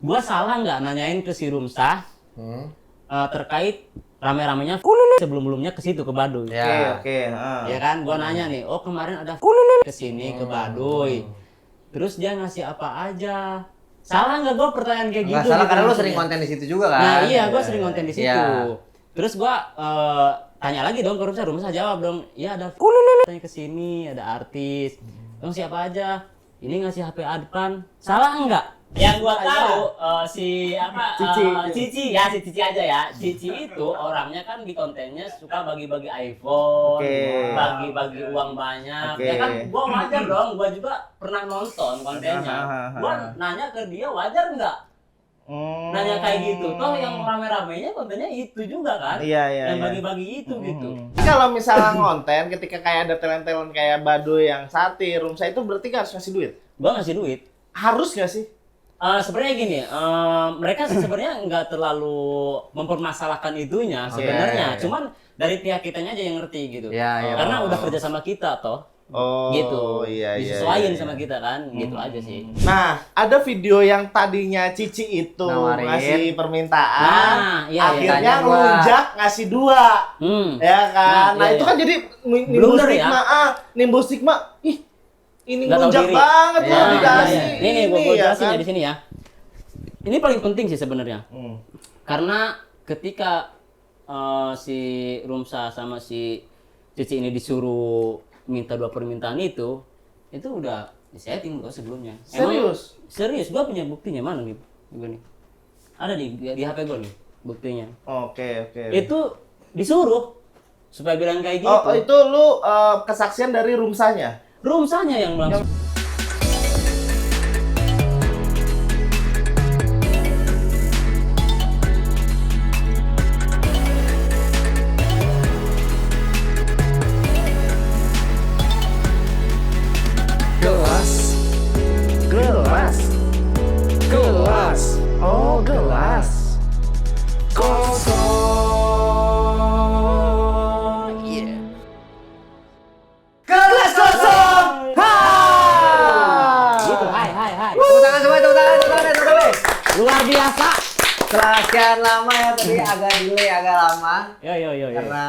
Gua salah nggak nanyain ke si Rumsah terkait rame-ramenya sebelum-belumnya ke situ ke Baduy. Oke. Ya kan, gua nanya nih, oh kemarin ada ke sini ke Baduy. Terus dia ngasih apa aja? Salah nggak gua pertanyaan kayak gitu? Nggak salah gitu karena lu maksudnya. sering konten di situ juga kan. Nah iya, gua sering konten di situ. Iya. Terus gua tanya lagi dong ke Rumsah, Rumsah jawab dong, iya ada tanya ke sini, ada artis. Dong siapa aja? Ini ngasih HP Advan. Salah enggak? Yang gua tahu si Cici ya, si Cici aja ya. Cici itu orangnya kan di kontennya suka bagi-bagi iPhone, bagi-bagi uang banyak. Ya kan gua wajar dong, gua juga pernah nonton kontennya. Gua nanya ke dia wajar enggak? Nanya kayak gitu. Toh yang rame-ramenya kontennya itu juga kan? Iya. Yang bagi-bagi itu gitu. Kalau misalnya ngonten ketika kayak ada talent-talent kayak Baduy yang satir, Rumsah itu berarti harus ngasih duit? Gua ngasih duit. Harus nggak sih? Sebenarnya gini, mereka sebenarnya nggak terlalu mempermasalahkan itunya sebenarnya. Cuman dari pihak kitanya aja yang ngerti gitu. Iya. Karena udah kerja sama kita toh. Gitu. Disesuaiin sama kita kan, gitu aja sih. Nah, ada video yang tadinya Cici itu Nawarin. ngasih permintaan, akhirnya tanya gua. ngelunjak ngasih 2. Ya kan? Nah, iya, itu kan jadi nimbus Blunder ya? stigma, nimbus stigma. Ih, ini Nggak tahu ngelunjak diri. banget ya dikasih. Ini gue ya jelasin kan? ya di sini ya. Ini paling penting sih sebenarnya. Karena ketika si Rumsah sama si Cici ini disuruh minta 2 permintaan itu udah disetting kok sebelumnya. Serius? Serius, gua punya buktinya mana nih? Gua nih. Ada di HP gua nih buktinya. Oke. Itu disuruh supaya bilang kayak gitu. Oh, itu lu kesaksian dari Rumsahnya? Rumsahnya yang langsung. Gelas. Oh, gelas. Kosong. Iya. Gelas kosong. Gitu, hai. Tepuk tangan semua, tepuk tangan. Luar biasa. Setelah sekian lama ya tadi agak delay, agak lama. Yo. Karena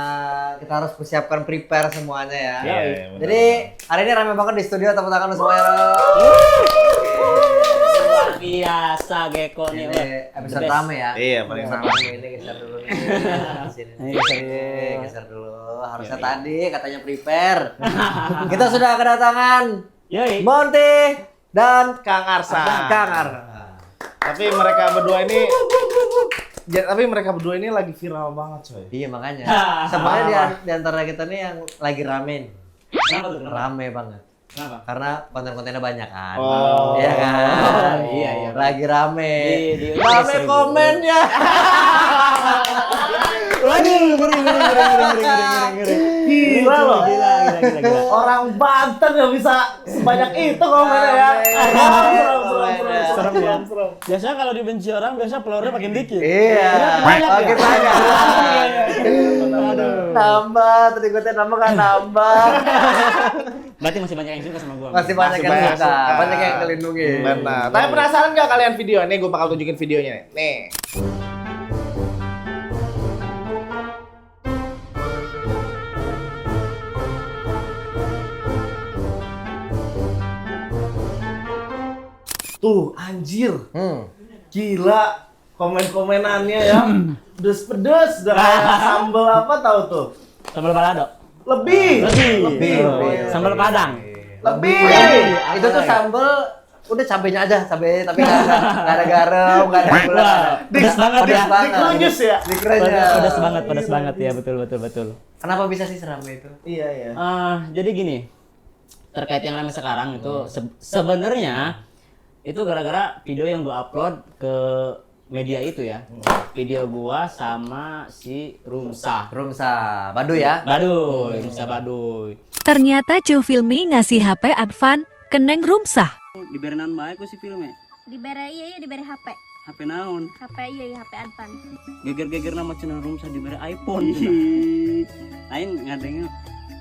kita harus persiapkan prepare semuanya ya. Iya. Jadi hari ini rame banget di studio, tepuk tangan semua ya. Luar biasa Geko nih. Ini episode rame ya. Iya, paling Episode rame. Ini geser dulu nih. Sini. Ini Geser dulu. Harusnya tadi katanya prepare. Kita sudah kedatangan Yoi. Monty dan Kang Arsa. Kang Ar. Tapi mereka berdua ini lagi viral banget, coy. Iya makanya. Sebenarnya di antara kita nih yang lagi rame. Kenapa tuh? Rame banget. Kenapa? Karena konten-kontennya banyak kan. Oh. Iya kan? Iya. Lagi rame. Rame Rame komennya. Waduh, ngeri. Gila loh. Gila. Orang Banten yang bisa sebanyak itu komennya ya. Serem. Biasanya kalau dibenci orang, biasanya followernya makin dikit. Iya. Banyak ya? Oke banyak. Aduh. Nambah, tadi gue nambah kan nambah. Berarti masih banyak yang suka sama gua. Masih banyak yang banyak suka, suka. banyak yang kelindungi. Benar. Tapi penasaran nggak kalian video? Nih gue bakal tunjukin videonya. Nih. Tuh, anjir. Gila. Komen-komenannya ya. Pedes-pedes. Udah kayak sambal apa tahu tuh? Sambal balado. Lebih. Sambal padang. Lebih. Itu tuh sambel udah cabenya aja, cabe tapi nggak ada garam, nggak ada gula. Wah, pedas banget ya. Dikerunyus ya? Dikerunyus. Pedas banget ya, betul. Kenapa bisa sih seramai itu? Iya. Jadi gini, terkait yang ramai sekarang itu sebenarnya itu gara-gara video yang gua upload ke media itu ya. Video gua sama si Rumsah Baduy ya? Rumsah Baduy. Ternyata Cu Filmi ngasih HP Advan ke Neng Rumsah. Diberi naon bae ku si filmnya. Diberi diberi HP. HP naon? HP HP Advan. Geger-geger nama cenah Rumsah diberi iPhone. Lain ngadengnya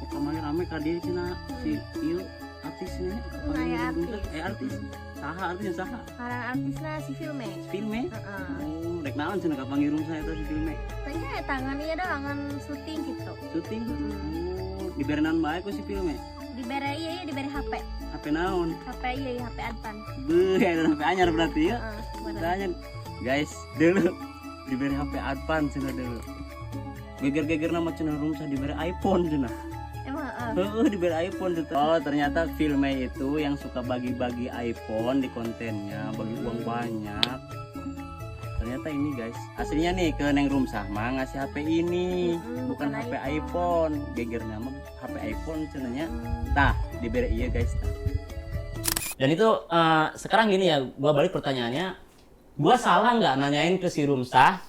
kok kemarin rame ka dieu cenah si ieu artis ini Nah, ya artis. artis saha artis saha Karang artisna si filme. filmnya Heeh. oh rek naon cenah kapanggih rumah eta si filmnya Tanya ya tangan iya dah angan syuting gitu. syuting oh diberenan bae ku si filmnya Dibere iya dibere HP. HP naon HP iya HP Advan. beuh ada HP anyar berarti ya Heeh. bener. tanya guys dulu diberi HP Advan cenah dulu geger-geger nama cenah rumah diberi iPhone cenah Emang heeh. diberi iPhone cenah. Oh ternyata filmnya itu yang suka bagi-bagi iPhone di kontennya bagi uang banyak ternyata ini guys aslinya nih ke Neng Rumsah mah ngasih HP ini bukan bukan HP iPhone. iPhone gegernya mah HP iPhone cenahnya tah diberi iya guys tah. Dan itu sekarang gini ya gua balik pertanyaannya gua salah nggak nanyain ke si Rumsah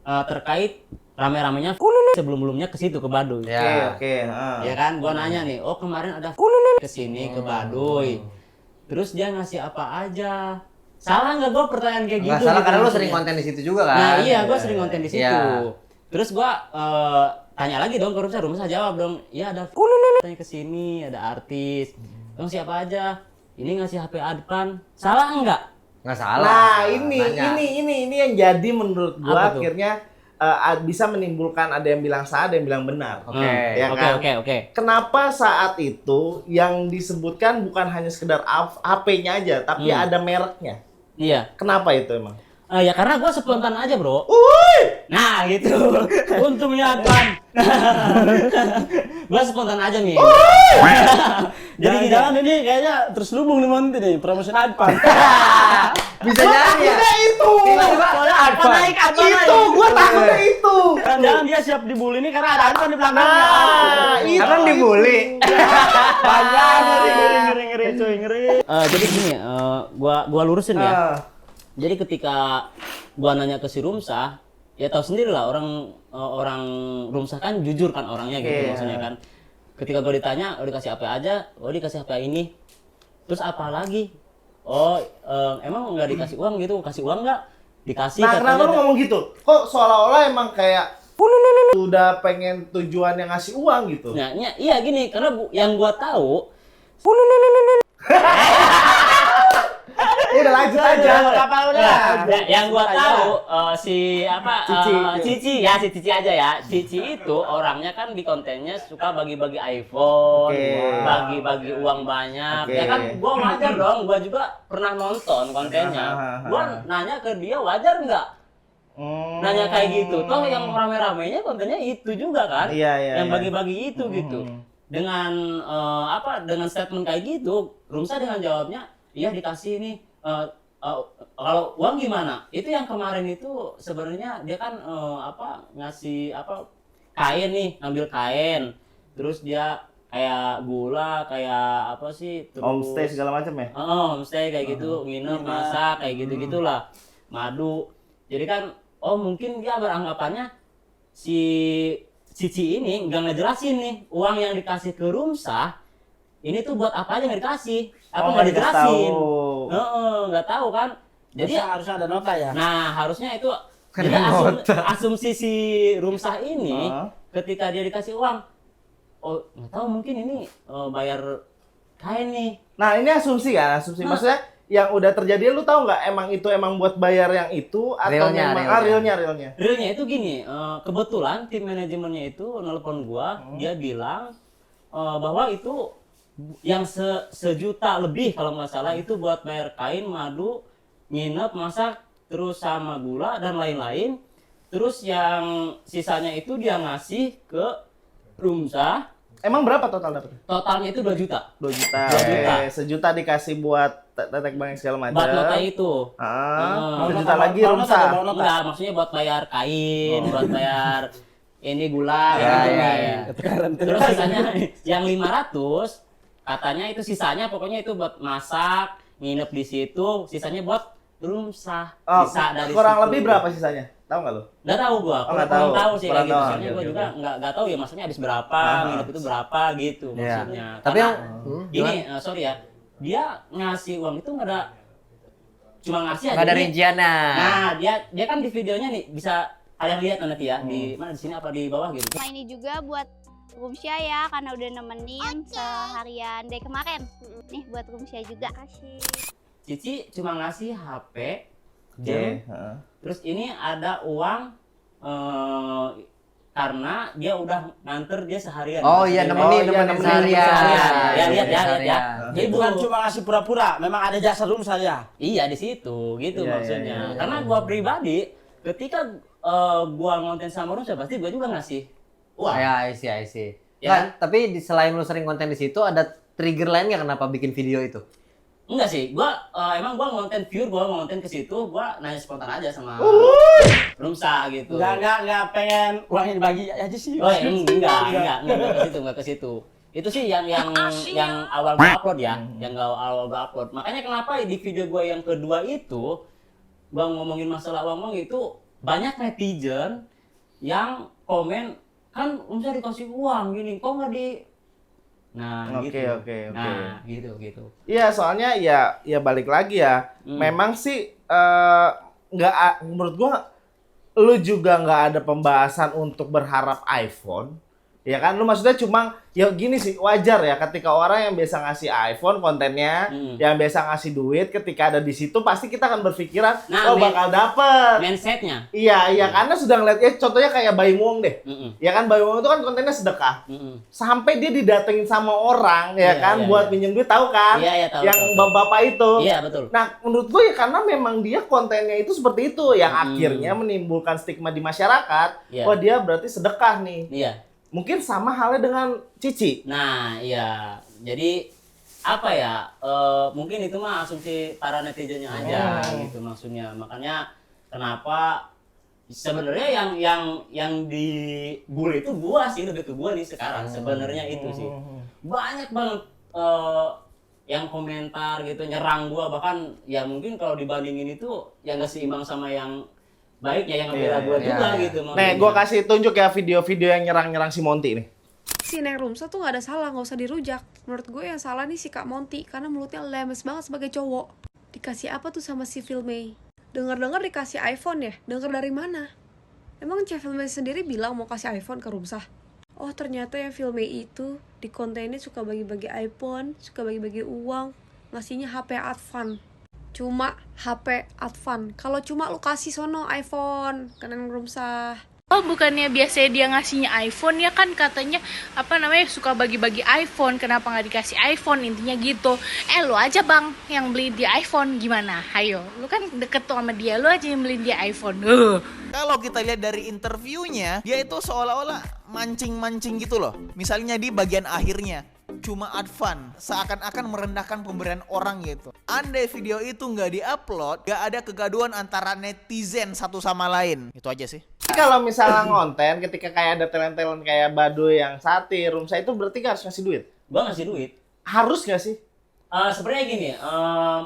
terkait rame-ramenya sebelum-belumnya ke situ ke Baduy Ya. Oke. ya kan gua nanya nih oh kemarin ada ke sini ke Baduy terus dia ngasih apa aja salah nggak gua pertanyaan kayak gitu Nggak salah gitu karena lu maksudnya. sering konten di situ juga kan. Nah iya, gue sering konten di situ. Iya. Terus gue tanya lagi dong ke Rumsah jawab dong. Iya ada tanya ke sini, ada artis. Dong siapa aja? Ini ngasih HP Advan. Salah enggak? Nggak salah. Nah, ini Nanya. ini yang jadi menurut Apa gua tuh? akhirnya bisa menimbulkan ada yang bilang salah, ada yang bilang benar. Oke. Ya Oke, kan? oke. Kenapa saat itu yang disebutkan bukan hanya sekedar HP-nya aja, tapi ada mereknya? Iya. Kenapa itu emang? Ya karena gue spontan aja bro. Uy! Nah gitu. Untungnya Advan. Gue spontan aja nih. Jadi jangan ini kayaknya terselubung nih Monty nih, promosi Advan. Bisa jadi ya. Takutnya itu! Soalnya Advan. Itu! Gua takutnya itu! Jangan dia siap dibully nih karena ada Advan di belakangnya. Nah, itu! Karena dibully. Banyak ngeri cuy, ngeri. Jadi gini, gua lurusin ya. Ah. Jadi ketika gua nanya ke si Rumsah, ya tahu sendiri lah orang Rumsah kan jujur kan orangnya gitu Iya. maksudnya kan. Ketika gua ditanya, oh dikasih apa aja? Oh dikasih apa ini? Terus apa lagi? Oh emang nggak dikasih uang gitu? Kasih uang nggak? Dikasih. Nah, katanya kenapa lu ada. ngomong gitu? Kok seolah-olah emang kayak udah pengen tujuan yang ngasih uang gitu? Nah, iya gini, karena yang gua tahu Udah lanjut aja. Apa udah? yang gua tahu si Cici. Cici aja ya. Cici itu orangnya kan di kontennya suka bagi-bagi iPhone, Oke. bagi-bagi uang banyak. Oke. Ya kan gua wajar dong, gua juga pernah nonton kontennya. Gua nanya ke dia wajar nggak? Nanya kayak gitu. Toh yang rame-ramenya kontennya itu juga kan? Iya, Yang iya. bagi-bagi itu gitu. Dengan dengan statement kayak gitu, Rumsah dengan jawabnya, iya dikasih nih. Kalau uang gimana? Itu yang kemarin itu sebenarnya dia kan ngasih kain nih, ngambil kain. Terus dia kayak gula, kayak apa sih? Terus Homestay segala macam ya? homestay kayak gitu, nginep, masak kayak gitu-gitulah. Madu. Jadi kan mungkin dia beranggapannya si Cici ini nggak ngejelasin nih uang yang dikasih ke Rumsah ini tuh buat apa aja nggak dikasih, apa nggak dijelasin. Nggak tahu kan. Jadi harusnya ada nota ya. nah harusnya itu jadi asumsi si Rumsah ini ketika dia dikasih uang, oh nggak tahu mungkin ini bayar kain nih. Nah, ini asumsi kan? Asumsi maksudnya yang udah terjadi lu tahu nggak emang buat bayar yang itu atau Realnya, memang realnya. realnya? Realnya itu gini, kebetulan tim manajemennya itu nelpon gua, dia bilang bahwa itu yang sejuta lebih kalau nggak salah itu buat bayar kain, madu, nginep, masak, terus sama gula dan lain-lain. Terus yang sisanya itu dia ngasih ke Rumsah. Emang berapa total dapetnya? Totalnya itu 2 juta. 2 juta. 2 juta. Sejuta dikasih buat tetek bang segala macam. Buat nota itu. Sejuta lagi Bawa nota, Rumsah. bawa nota. Enggak, maksudnya buat bayar kain, buat bayar ini gula Ya, gitu. ya, Ya. Terus sisanya yang 500 katanya itu sisanya pokoknya itu buat masak, nginep di situ, sisanya buat Rumsah. Sisa dari kurang situ. lebih berapa sisanya? Tahu nggak lu? Nggak tahu gua, nggak kurang tahu. tahu sih Kurang kayak gitu. tahu. Soalnya Oke, gua oke, juga nggak tahu ya maksudnya habis berapa, nginep itu berapa gitu Iya. maksudnya. Tapi Karena yang ini sorry ya, dia ngasih uang itu nggak ada cuma ngasih aja. nggak ada Ini- rinciannya. Nah, dia kan di videonya nih bisa kalian lihat nanti ya di mana di sini apa di bawah gitu. Nah, ini juga buat Rumsya ya karena udah nemenin seharian dari kemarin. Nih buat Rumsya juga. Kasih. Cici cuma ngasih HP, Oke, game, heeh. terus ini ada uang karena dia udah nganter dia seharian. Oh iya, Maksudnya, nemenin nemenin seharian. seharian. Ya, lihat ya. Seharian. Jadi bukan cuma ngasih pura-pura, memang ada jasa dulu saja. Iya di situ gitu Iya, maksudnya. iya, iya. Karena gua pribadi ketika gua ngonten sama Rumsa pasti gua juga ngasih uang. Ya, I see. Ya Nggak, tapi selain lu sering konten di situ ada trigger lain nggak kenapa bikin video itu? Enggak sih, emang gua ngonten viewer, gua ngonten ke situ, gua nanya spontan aja sama Rumsa gitu. Enggak pengen uangnya dibagi aja sih. Oh, enggak ke situ. Itu sih yang awal gua upload ya, yang awal gua upload. Makanya kenapa di video gua yang kedua itu gua ngomongin masalah uang itu banyak netizen yang komen kan Rumsa dikasih uang gini, kok nggak di. Nah, Oke, gitu. oke. Nah, gitu. Iya, soalnya ya balik lagi ya. Memang sih menurut gua lu juga nggak ada pembahasan untuk berharap iPhone. Ya kan, lu maksudnya cuma ya gini sih, wajar ya ketika orang yang biasa ngasih iPhone kontennya, yang biasa ngasih duit ketika ada di situ pasti kita akan berpikiran, Nah, bakal dapet. Mindsetnya. Iya, karena sudah ngeliat ya contohnya kayak Baim Wong deh. Ya kan, Baim Wong itu kan kontennya sedekah. Sampai dia didatengin sama orang ya kan iya, buat iya. minjem duit, tahu kan? Iya, tahu, yang tahu. bapak itu. Iya, betul. Nah, menurut gue ya karena memang dia kontennya itu seperti itu yang akhirnya menimbulkan stigma di masyarakat. Iya. Wah, dia berarti sedekah nih. Iya. Mungkin sama halnya dengan Cici. Nah, iya. Jadi apa ya? Mungkin itu mah asumsi para netizennya aja gitu maksudnya. Makanya kenapa sebenarnya yang dibully itu gua sih, lebih ke gua nih sekarang. Sebenarnya itu sih. Banyak banget yang komentar gitu nyerang gua, bahkan ya mungkin kalau dibandingin itu yang gak seimbang sama yang baik ya, yang ngebela gua juga gitu. Nih, gua kasih tunjuk ya video-video yang nyerang-nyerang si Monty nih. Si Neng Rumsa tuh gak ada salah, gak usah dirujak. Menurut gue yang salah nih si Kak Monty, karena mulutnya lemes banget sebagai cowok. Dikasih apa tuh sama si Filmei? Dengar-dengar dikasih iPhone ya? Dengar dari mana? Emang Cek Filmei sendiri bilang mau kasih iPhone ke Rumsa? Oh ternyata yang Filmei itu di kontennya suka bagi-bagi iPhone, suka bagi-bagi uang, ngasihnya HP Advan. Cuma HP Advan. Kalau cuma lu kasih sono iPhone ke Neng Rumsa. Oh bukannya biasanya dia ngasihnya iPhone ya kan, katanya apa namanya suka bagi-bagi iPhone, kenapa nggak dikasih iPhone, intinya gitu. Lu aja bang yang beli dia iPhone, gimana? Ayo, lu kan deket tuh sama dia, lu aja yang beli dia iPhone. Kalau kita lihat dari interviewnya, dia itu seolah-olah mancing-mancing gitu loh. Misalnya di bagian akhirnya, cuma advan, seakan-akan merendahkan pemberian orang gitu. Andai video itu nggak diupload, nggak ada kegaduhan antara netizen satu sama lain. Itu aja sih. Kalau misalnya ngonten ketika kayak ada talent-talent kayak Baduy yang satir, Rumsa itu berarti gak harus ngasih duit? Gua ngasih duit. Harus gak sih? Sebenarnya gini,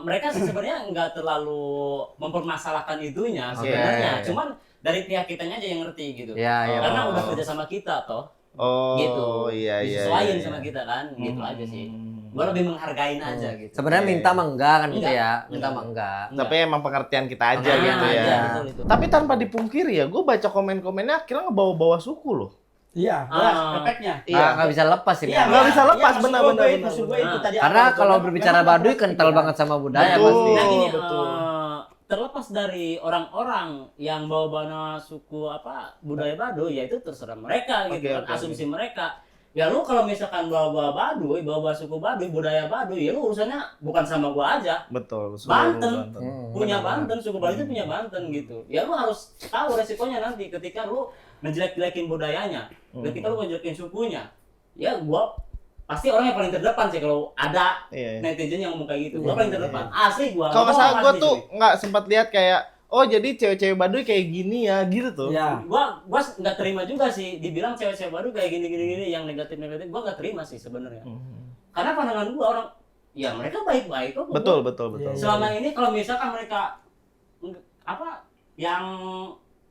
mereka sebenarnya nggak terlalu mempermasalahkan itunya sebenarnya. Cuman dari pihak kitanya aja yang ngerti gitu. Karena udah kerja sama kita toh. Gitu. Iya. Disesuaiin sama kita kan, gitu aja sih. Gua lebih menghargain aja gitu. Sebenarnya minta mah enggak kan gitu Enggak. ya. Minta mah enggak. Tapi emang pengertian kita aja Nah, gitu ya. iya, betul itu. Tapi tanpa dipungkiri ya, gue baca komen-komennya akhirnya ngebawa-bawa suku loh. Iya, efeknya. Nggak bisa lepas sih. Iya, nggak bisa lepas, iya, benar-benar. maksud gue itu tadi Karena apa, kalau memang- berbicara memang Baduy apa kental kita- banget sama budaya Betul. pasti. Nah gini, betul. terlepas dari orang-orang yang bawa suku budaya Baduy, ya itu terserah mereka gitu kan, asumsi mereka. Ya lu kalau misalkan bawa Baduy, bawa suku Baduy, budaya Baduy, ya lu urusannya bukan sama gua aja. Betul. Banten, punya Banten, suku Baduy itu punya Banten gitu. Ya lu harus tahu resikonya nanti ketika lu ngejelek-jelekin budayanya, ketika lu ngejelekin sukunya. Ya gua pasti orang yang paling terdepan sih kalau ada netizen yang ngomong kayak gitu. Gua paling terdepan. Asli gua. Kalau nggak salah gue tuh nggak sempat lihat kayak, oh jadi cewek-cewek Baduy kayak gini ya, gitu tuh. Iya. Gua nggak terima juga sih dibilang cewek-cewek Baduy kayak gini yang negatif. Gua nggak terima sih sebenarnya. Karena pandangan gua orang, ya mereka baik-baik kok. Betul. Selama ini kalau misalkan mereka yang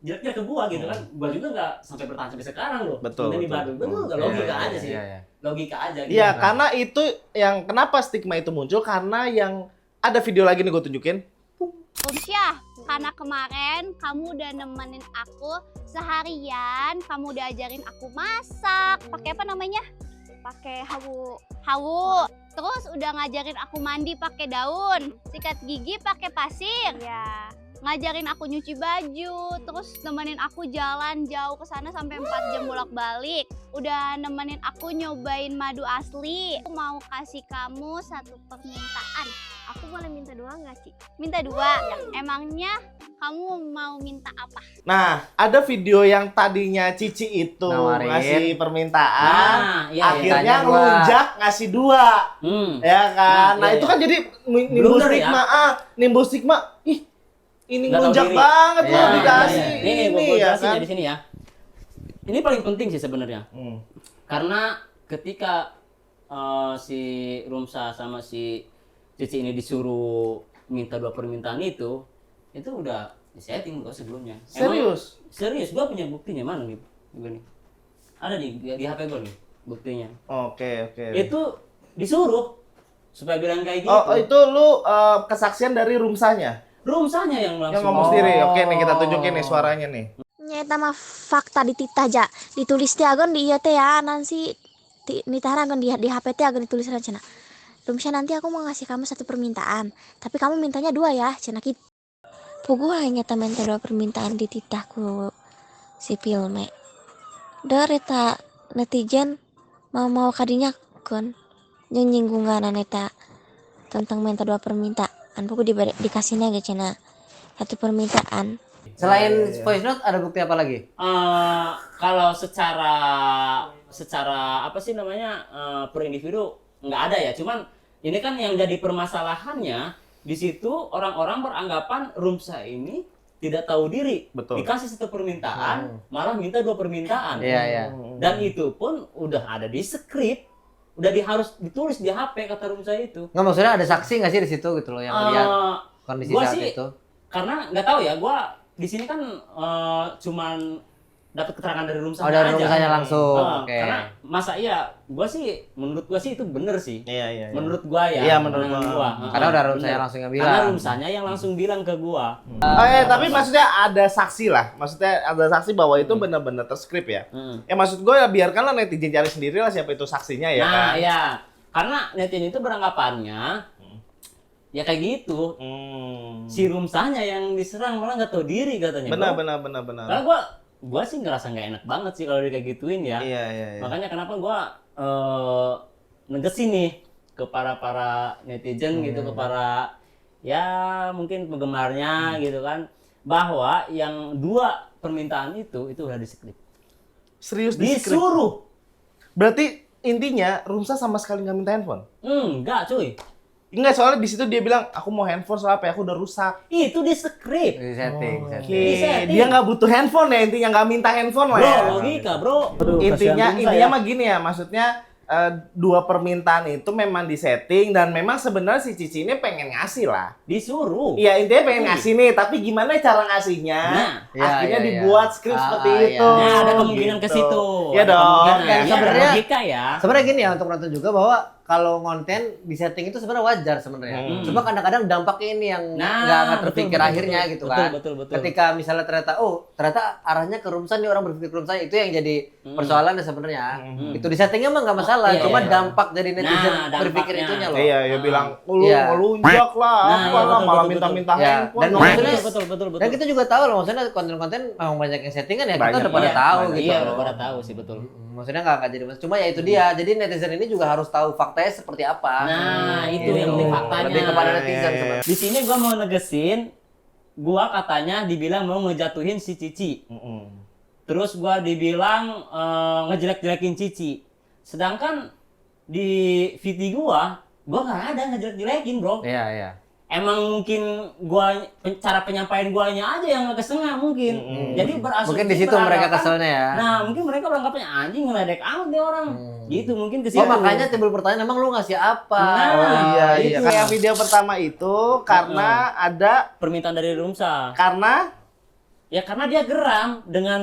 jeleknya ke gua gitu kan, gua juga nggak sampai bertahan sampai sekarang loh. Betul. Di Baduy, betul nggak logika aja sih. Logika aja. Gitu. Iya, karena itu yang kenapa stigma itu muncul karena yang ada video lagi nih gue tunjukin. Rumsyah, karena kemarin kamu udah nemenin aku seharian, kamu udah ajarin aku masak, pakai apa namanya? Pakai hawu. Terus udah ngajarin aku mandi pakai daun, sikat gigi pakai pasir. Ya. Ngajarin aku nyuci baju, terus nemenin aku jalan jauh ke sana sampai 4 jam bolak-balik. Udah nemenin aku nyobain madu asli. Aku mau kasih kamu satu permintaan. Aku boleh minta 2 nggak, Ci? Minta 2? Ya. Emangnya kamu mau minta apa? Nah, ada video yang tadinya Cici itu Nawarin. ngasih permintaan, iya, akhirnya Tanya gua. ngelunjak ngasih 2. Ya kan? Nah, iya, itu iya. kan jadi nimbus Blunder ya? stigma, nimbus stigma. Ih, ini Nggak tahu ngelunjak diri. banget Iya, loh dikasih iya. Ini gua ya jelasin kan? ya di sini ya. Ini paling penting sih sebenarnya. Karena ketika si Rumsa sama si Cici ini disuruh minta 2 permintaan itu udah disetting gua sebelumnya. Serius? Serius, gua punya buktinya mana nih? Gini. Ada di HP gua nih buktinya. Oke. Itu disuruh supaya bilang kayak gitu. Oh, itu lu kesaksian dari Rumsanya? Rumsanya yang langsung Yang ngomong sendiri. Oke nih, kita tunjukin nih suaranya nih. Nyata mah fakta di titah aja ditulis teh agan di ieu teh ya nanti nitah agan di HP teh agan ditulis cenah. Rumsya, nanti aku mau ngasih kamu 1 permintaan, tapi kamu mintanya 2 ya, cenah kitu. Pugu lah nyata minta 2 permintaan di titahku si Filme. Da eta netizen mau kadinya kan nyinggungan eta tentang minta 2 permintaan. Pugu dikasihnya ge cenah 1 permintaan. Selain voice note ada bukti apa lagi? Kalau secara apa sih namanya per individu nggak ada ya. Cuman ini kan yang jadi permasalahannya di situ orang-orang beranggapan Rumsa ini tidak tahu diri. Betul. Dikasih 1 permintaan, malah minta 2 permintaan. Iya. Dan itu pun udah ada di skrip, udah harus ditulis di HP kata Rumsa itu. Nggak, maksudnya ada saksi nggak sih di situ gitu loh yang melihat kondisi Gua saat sih, itu? karena nggak tahu ya, gua di sini kan cuman dapat keterangan dari Rumsa Oh, dari aja. Rumsanya langsung. Oke. Karena masa iya, menurut gua sih itu bener sih. Iya. Menurut gua ya. Iya, menurut pandangan gua. Karena udah Bener. Rumsanya langsung yang bilang. Karena Rumsanya yang langsung bilang ke gua. Tapi maksudnya ada saksi lah. Maksudnya ada saksi bahwa itu benar-benar terskrip ya. Ya maksud gue ya biarkanlah netizen cari sendiri lah siapa itu saksinya ya Nah, kan. iya. Karena netizen itu beranggapannya ya kayak gitu. Si Rumsanya yang diserang malah nggak tahu diri katanya. Benar. Karena gua sih ngerasa nggak enak banget sih kalau dia kayak gituin ya. Iya. Makanya kenapa gua negesin nih ke para netizen gitu, ke para ya mungkin penggemarnya gitu kan, bahwa yang 2 permintaan itu udah di-skrip. Serius di-skrip? Disuruh. Berarti intinya Rumsa sama sekali nggak minta handphone? Enggak cuy. Enggak, soalnya di situ dia bilang aku mau handphone soalnya HP aku udah rusak. Itu di skrip. Di setting. Oke, dia nggak butuh handphone ya, intinya nggak minta handphone lah Bro, ya. logika bro. Intinya mah gini ya, maksudnya 2 permintaan itu memang disetting dan memang sebenarnya si Cici ini pengen ngasih lah. Disuruh. Iya, intinya pengen ngasih nih, tapi gimana cara ngasihnya? Akhirnya dibuat skrip seperti itu. Nah, ada kemungkinan ke situ. Iya dong. Sebenarnya logika ya. Sebenarnya gini ya untuk penonton juga bahwa kalau konten di setting itu sebenarnya wajar sebenarnya. Cuma kadang-kadang dampaknya ini yang nggak terpikir akhirnya gitu kan. Betul. Ketika misalnya ternyata arahnya ke Rumsa nih, orang berpikir Rumsa, itu yang jadi persoalannya sebenarnya. Itu di settingnya mah nggak masalah, cuma dampak dari netizen berpikir itunya loh. Iya, dia bilang lu ngelunjak lah, apalah malah minta-minta handphone. Dan maksudnya betul. Dan kita juga tahu loh, maksudnya konten-konten memang banyak yang settingan ya, kita udah pada tahu gitu. Iya, udah pada tahu sih, betul. Maksudnya nggak jadi masalah. Cuma ya itu dia. Jadi netizen ini juga harus tahu faktanya seperti apa. Nah, itu yang penting faktanya. Lebih kepada netizen sebenarnya. Di sini gua mau negesin, gua katanya dibilang mau ngejatuhin si Cici. Terus gua dibilang ngejelek-jelekin Cici. Sedangkan di VT gua nggak ada ngejelek-jelekin, bro. Iya. Emang mungkin cara penyampaian guanya aja yang nggak kesengah mungkin. Jadi berasumsi mungkin di situ mereka keselnya ya. Nah, mungkin mereka beranggapannya anjing ngeledek amat dia orang. Gitu mungkin ke situ. Oh, makanya timbul pertanyaan, emang lu ngasih apa? Iya. Kayak video pertama itu karena ada permintaan dari Rumsa. Karena dia geram dengan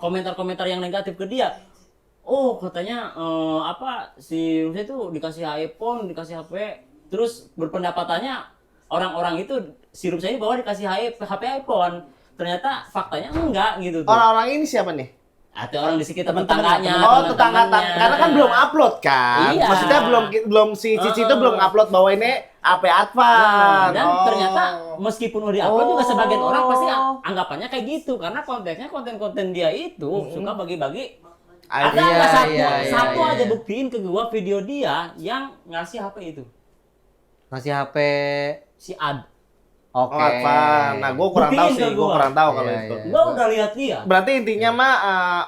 komentar-komentar yang negatif ke dia. Oh, katanya si Rumsa itu dikasih iPhone, dikasih HP. Terus berpendapatannya orang-orang itu si Rumsa ini bahwa dikasih HP iPhone. Ternyata faktanya enggak gitu tuh. Orang-orang ini siapa nih? Atau orang di sekitar tetangganya. Oh, tetangga, karena kan belum upload kan. Iya. Maksudnya belum si Cici itu belum upload bahwa ini HP Advan. Dan ternyata meskipun udah di-upload juga sebagian orang pasti anggapannya kayak gitu karena kontennya konten-konten dia itu suka bagi-bagi. Ada nggak satu aja buktiin ke gua video dia yang ngasih HP itu. Ngasih HP si Ad. Oke. Nah, gue kurang tahu sih, gue kurang tahu kalau itu. Gue udah lihat dia. Berarti intinya mah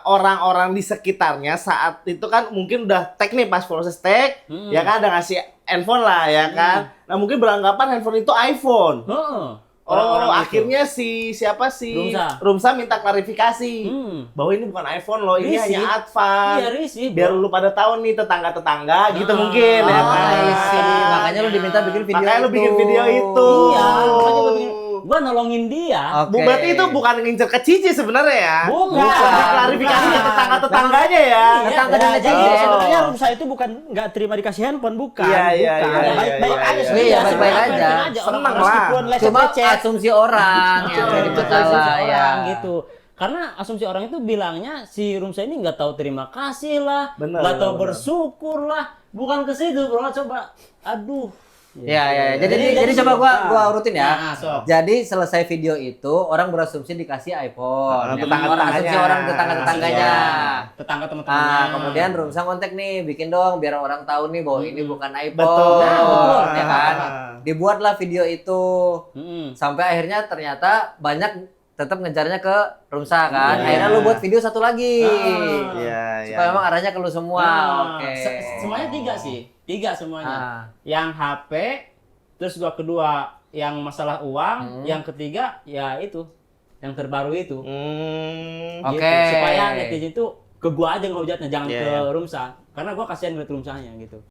orang-orang di sekitarnya saat itu kan mungkin udah tag nih pas proses tag, ya kan ada ngasih handphone lah ya kan. Nah mungkin beranggapan handphone itu iPhone. Orang-orang akhirnya siapa sih Rumsa minta klarifikasi bahwa ini bukan iPhone loh, ini hanya Advan. Iya, risih. Biar lu pada tahu nih tetangga-tetangga gitu mungkin ya kan. Makanya lu diminta bikin video Makanya lu bikin video itu. Iya, makanya gua nolongin dia. Berarti itu bukan ngincer ke Cici sebenarnya ya. Bukan. Klarifikasi ke tetangga-tetangganya ya. Tetangga dan Cici. Sebenarnya Rumsa itu bukan nggak terima dikasih handphone, bukan. Iya. Baik-baik aja. Iya, baik-baik aja. Senang lah. Cuma asumsi orang yang jadi masalah ya gitu. Karena asumsi orang itu bilangnya si Rumsa ini nggak tahu terima kasih lah, Bener, nggak tahu bener. bersyukur lah, bukan ke situ bro. Coba, aduh. Ya. Jadi coba gua urutin ya. Nah, sok. Jadi selesai video itu orang berasumsi dikasih iPhone. Tetangga-tetangganya. Asumsi orang tetangga-tetangganya. Tetangga teman-temannya. Kemudian Rumsa kontak nih, bikin dong biar orang tahu nih bahwa ini bukan iPhone. Betul. Betul. Ya kan? Dibuatlah video itu. Sampai akhirnya ternyata banyak tetap ngejarnya ke Rumsa kan. Akhirnya lu buat video satu lagi. Supaya memang arahnya ke lu semua. Oke. Semuanya 3 sih. 3 semuanya. Yang HP, terus gua kedua yang masalah uang, yang ketiga ya itu, yang terbaru itu. Gitu. Oke. Supaya netizen itu ke gua aja ngehujatnya, jangan ke Rumsa. Karena gua kasihan ngeliat Rumsanya gitu.